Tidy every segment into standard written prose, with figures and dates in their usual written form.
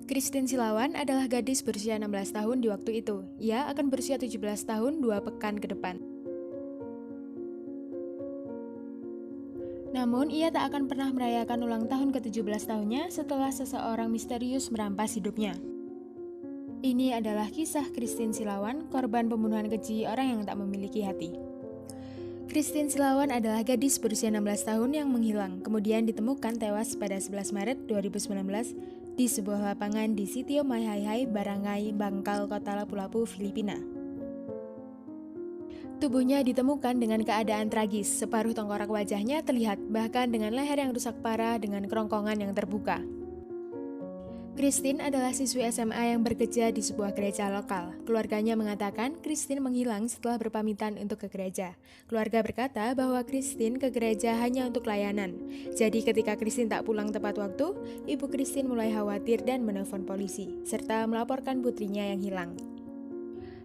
Christine Silawan adalah gadis berusia 16 tahun di waktu itu. Ia akan berusia 17 tahun 2 pekan ke depan. Namun, ia tak akan pernah merayakan ulang tahun ke-17 tahunnya setelah seseorang misterius merampas hidupnya. Ini adalah kisah Christine Silawan, korban pembunuhan keji orang yang tak memiliki hati. Christine Silawan adalah gadis berusia 16 tahun yang menghilang, kemudian ditemukan tewas pada 11 Maret 2019 di sebuah lapangan di Sitio Mahaihai, Barangay, Bangkal, Kota Lapu-Lapu, Filipina. Tubuhnya ditemukan dengan keadaan tragis, separuh tengkorak wajahnya terlihat, bahkan dengan leher yang rusak parah dengan kerongkongan yang terbuka. Christine adalah siswi SMA yang bekerja di sebuah gereja lokal. Keluarganya mengatakan Christine menghilang setelah berpamitan untuk ke gereja. Keluarga berkata bahwa Christine ke gereja hanya untuk layanan. Jadi ketika Christine tak pulang tepat waktu, ibu Christine mulai khawatir dan menelpon polisi, serta melaporkan putrinya yang hilang.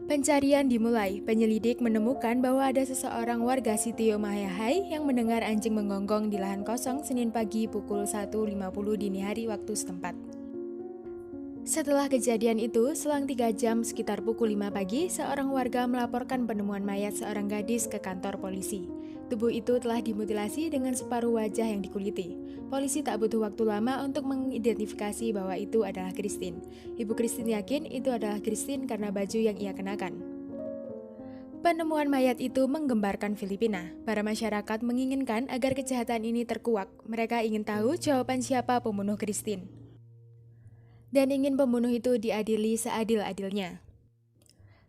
Pencarian dimulai. Penyelidik menemukan bahwa ada seseorang warga Sitio Mahaihai yang mendengar anjing menggonggong di lahan kosong Senin pagi pukul 1.50 dini hari waktu setempat. Setelah kejadian itu, selang 3 jam sekitar pukul 5 pagi, seorang warga melaporkan penemuan mayat seorang gadis ke kantor polisi. Tubuh itu telah dimutilasi dengan separuh wajah yang dikuliti. Polisi tak butuh waktu lama untuk mengidentifikasi bahwa itu adalah Christine. Ibu Christine yakin itu adalah Christine karena baju yang ia kenakan. Penemuan mayat itu menggembarkan Filipina. Para masyarakat menginginkan agar kejahatan ini terkuak. Mereka ingin tahu jawaban siapa pembunuh Christine. Dan ingin pembunuh itu diadili seadil-adilnya.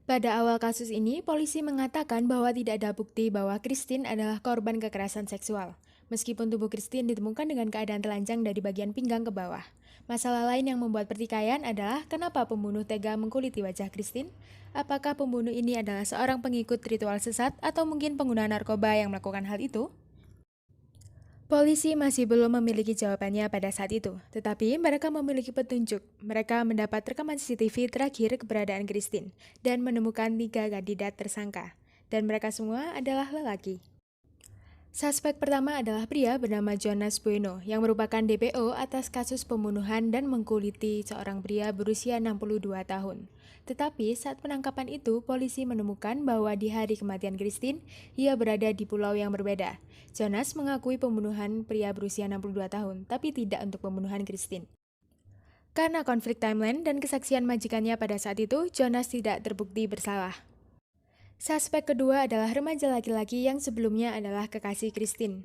Pada awal kasus ini, polisi mengatakan bahwa tidak ada bukti bahwa Christine adalah korban kekerasan seksual. Meskipun tubuh Christine ditemukan dengan keadaan telanjang dari bagian pinggang ke bawah. Masalah lain yang membuat pertikaian adalah kenapa pembunuh tega mengkuliti wajah Christine? Apakah pembunuh ini adalah seorang pengikut ritual sesat atau mungkin pengguna narkoba yang melakukan hal itu? Polisi masih belum memiliki jawabannya pada saat itu, tetapi mereka memiliki petunjuk. Mereka mendapat rekaman CCTV terakhir keberadaan Christine dan menemukan 3 kandidat tersangka, dan mereka semua adalah lelaki. Suspek pertama adalah pria bernama Jonas Bueno yang merupakan DPO atas kasus pembunuhan dan mengkuliti seorang pria berusia 62 tahun. Tetapi saat penangkapan itu, polisi menemukan bahwa di hari kematian Christine, ia berada di pulau yang berbeda. Jonas mengakui pembunuhan pria berusia 62 tahun, tapi tidak untuk pembunuhan Christine. Karena konflik timeline dan kesaksian majikannya pada saat itu, Jonas tidak terbukti bersalah. Suspek kedua adalah remaja laki-laki yang sebelumnya adalah kekasih Christine.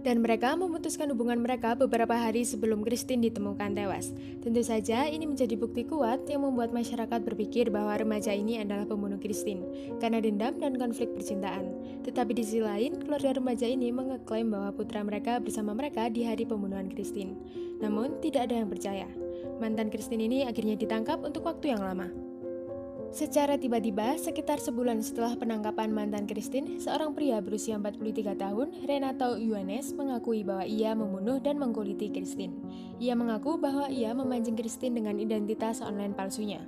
Dan mereka memutuskan hubungan mereka beberapa hari sebelum Christine ditemukan tewas. Tentu saja ini menjadi bukti kuat yang membuat masyarakat berpikir bahwa remaja ini adalah pembunuh Christine karena dendam dan konflik percintaan. Tetapi di sisi lain, keluarga remaja ini mengeklaim bahwa putra mereka bersama mereka di hari pembunuhan Christine. Namun, tidak ada yang percaya. Mantan Christine ini akhirnya ditangkap untuk waktu yang lama. Secara tiba-tiba, sekitar sebulan setelah penangkapan mantan Christine, seorang pria berusia 43 tahun, Renato Yuanes, mengakui bahwa ia membunuh dan mengkuliti Christine. Ia mengaku bahwa ia memancing Christine dengan identitas online palsunya.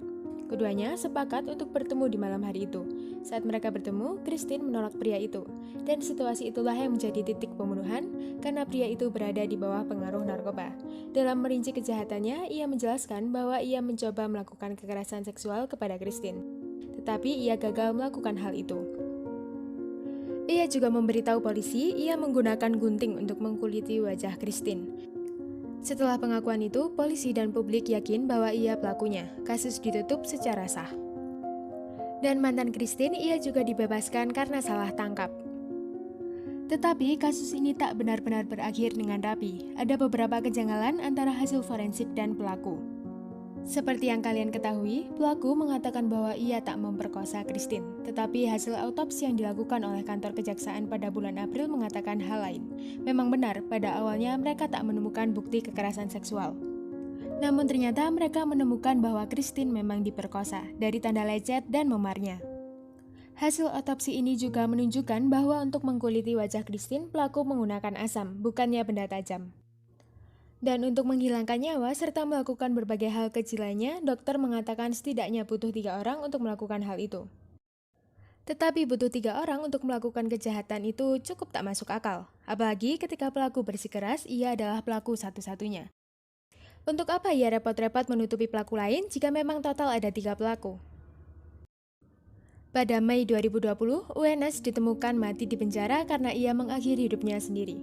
Keduanya sepakat untuk bertemu di malam hari itu. Saat mereka bertemu, Christine menolak pria itu. Dan situasi itulah yang menjadi titik pembunuhan, karena pria itu berada di bawah pengaruh narkoba. Dalam merinci kejahatannya, ia menjelaskan bahwa ia mencoba melakukan kekerasan seksual kepada Christine. Tetapi ia gagal melakukan hal itu. Ia juga memberitahu polisi ia menggunakan gunting untuk mengkuliti wajah Christine. Setelah pengakuan itu, polisi dan publik yakin bahwa ia pelakunya. Kasus ditutup secara sah. Dan mantan Christine ia juga dibebaskan karena salah tangkap. Tetapi kasus ini tak benar-benar berakhir dengan rapi. Ada beberapa kejanggalan antara hasil forensik dan pelaku. Seperti yang kalian ketahui, pelaku mengatakan bahwa ia tak memperkosa Christine. Tetapi hasil autopsi yang dilakukan oleh kantor kejaksaan pada bulan April mengatakan hal lain. Memang benar, pada awalnya mereka tak menemukan bukti kekerasan seksual. Namun ternyata mereka menemukan bahwa Christine memang diperkosa dari tanda lecet dan memarnya. Hasil otopsi ini juga menunjukkan bahwa untuk mengkuliti wajah Christine, pelaku menggunakan asam, bukannya benda tajam. Dan untuk menghilangkan nyawa serta melakukan berbagai hal kecil lainnya, dokter mengatakan setidaknya butuh 3 orang untuk melakukan hal itu. Tetapi butuh 3 orang untuk melakukan kejahatan itu cukup tak masuk akal. Apalagi ketika pelaku bersikeras, ia adalah pelaku satu-satunya. Untuk apa ia repot-repot menutupi pelaku lain jika memang total ada 3 pelaku? Pada Mei 2020, UNS ditemukan mati di penjara karena ia mengakhiri hidupnya sendiri.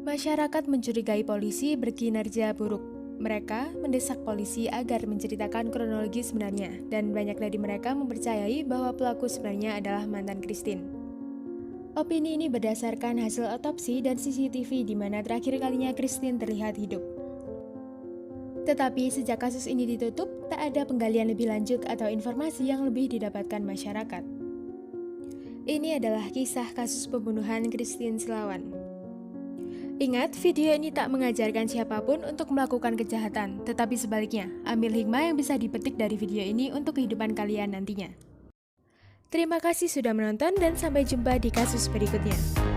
Masyarakat mencurigai polisi berkinerja buruk. Mereka mendesak polisi agar menceritakan kronologi sebenarnya, dan banyak dari mereka mempercayai bahwa pelaku sebenarnya adalah mantan Christine. Opini ini berdasarkan hasil otopsi dan CCTV di mana terakhir kalinya Christine terlihat hidup. Tetapi sejak kasus ini ditutup, tak ada penggalian lebih lanjut atau informasi yang lebih didapatkan masyarakat. Ini adalah kisah kasus pembunuhan Christine Silawan. Ingat, video ini tak mengajarkan siapapun untuk melakukan kejahatan, tetapi sebaliknya, ambil hikmah yang bisa dipetik dari video ini untuk kehidupan kalian nantinya. Terima kasih sudah menonton dan sampai jumpa di kasus berikutnya.